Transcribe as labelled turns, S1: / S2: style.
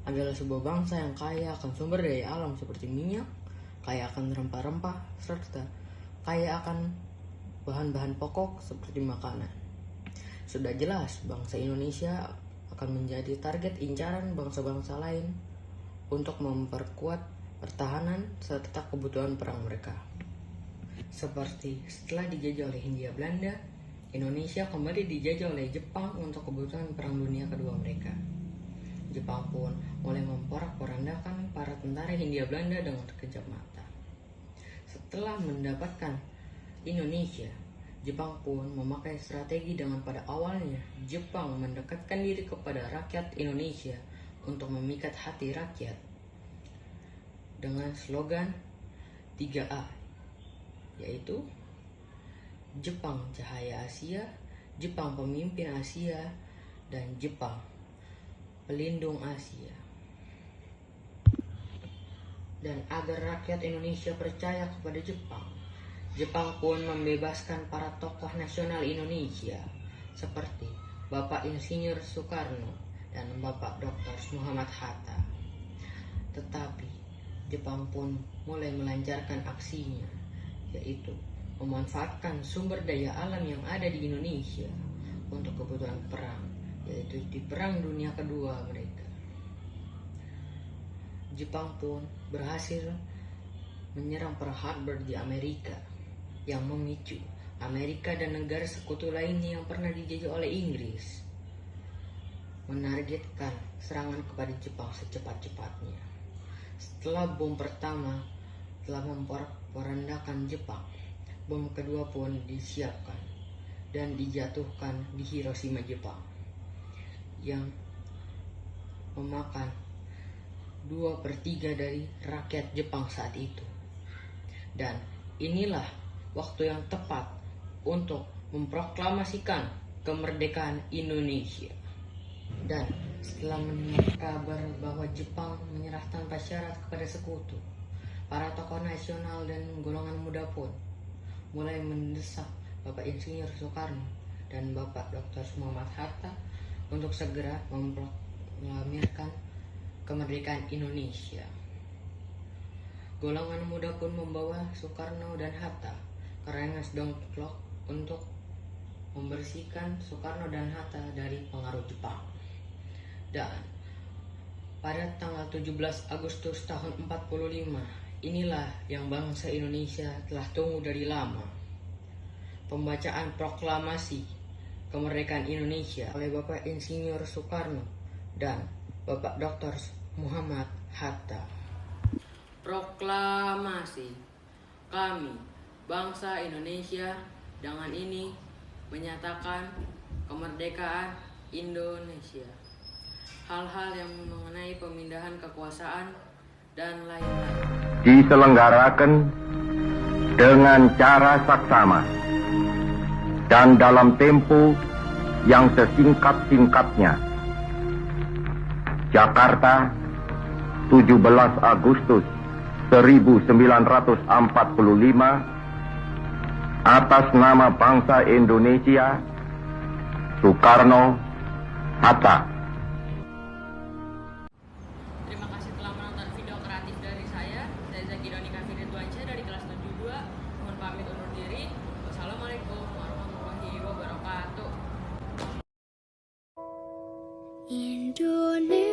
S1: adalah sebuah bangsa yang kaya akan sumber daya alam seperti minyak, kaya akan rempah-rempah, serta kaya akan bahan-bahan pokok seperti makanan. Sudah jelas bangsa Indonesia akan menjadi target incaran bangsa-bangsa lain untuk memperkuat pertahanan serta kebutuhan perang mereka. Seperti setelah dijajah oleh Hindia Belanda, Indonesia kembali dijajah oleh Jepang untuk kebutuhan Perang Dunia Kedua mereka. Jepang pun mulai memporak-porandakan para tentara Hindia Belanda dengan terkejap mata. Setelah mendapatkan Indonesia, Jepang pun memakai strategi dengan pada awalnya Jepang mendekatkan diri kepada rakyat Indonesia untuk memikat hati rakyat dengan slogan 3A, yaitu Jepang Cahaya Asia, Jepang Pemimpin Asia, dan Jepang Pelindung Asia. Dan agar rakyat Indonesia percaya kepada Jepang, Jepang pun membebaskan para tokoh nasional Indonesia seperti Bapak Insinyur Soekarno dan Bapak Dr. Muhammad Hatta. Tetapi Jepang pun mulai melancarkan aksinya, yaitu memanfaatkan sumber daya alam yang ada di Indonesia untuk kebutuhan perang, yaitu di Perang Dunia Kedua mereka. Jepang pun berhasil menyerang Pearl Harbor di Amerika, yang memicu Amerika dan negara sekutu lainnya yang pernah dijajah oleh Inggris menargetkan serangan kepada Jepang secepat-cepatnya. Setelah bom pertama telah memporak-porandakan Jepang, bom kedua pun disiapkan dan dijatuhkan di Hiroshima, Jepang, yang memakan 2/3 dari rakyat Jepang saat itu. Dan inilah waktu yang tepat untuk memproklamasikan kemerdekaan Indonesia. Dan setelah mendengar kabar bahwa Jepang menyerah tanpa syarat kepada sekutu, para tokoh nasional dan golongan muda pun mulai mendesak Bapak Insinyur Soekarno dan Bapak Dr. Muhammad Hatta untuk segera memproklamirkan kemerdekaan Indonesia. Golongan muda pun membawa Soekarno dan Hatta ke Rengas Dengklok untuk membersihkan Soekarno dan Hatta dari pengaruh Jepang. Dan pada tanggal 17 Agustus tahun 45, inilah yang bangsa Indonesia telah tunggu dari lama. Pembacaan proklamasi kemerdekaan Indonesia oleh Bapak Insinyur Soekarno dan Bapak Dr. Muhammad Hatta. Proklamasi. Kami, bangsa Indonesia, dengan ini menyatakan kemerdekaan Indonesia. Hal-hal yang mengenai pemindahan kekuasaan dan lain-lain
S2: diselenggarakan dengan cara saksama dan dalam tempo yang sesingkat-singkatnya. Jakarta, 17 Agustus 1945, atas nama bangsa Indonesia, Soekarno Hatta.
S1: Terima kasih telah menonton video kreatif dari saya Zaki Donika Firituansyah dari kelas 72. Mohon pamit undur diri. Wassalamualaikum warahmatullahi wabarakatuh.
S3: Indonesia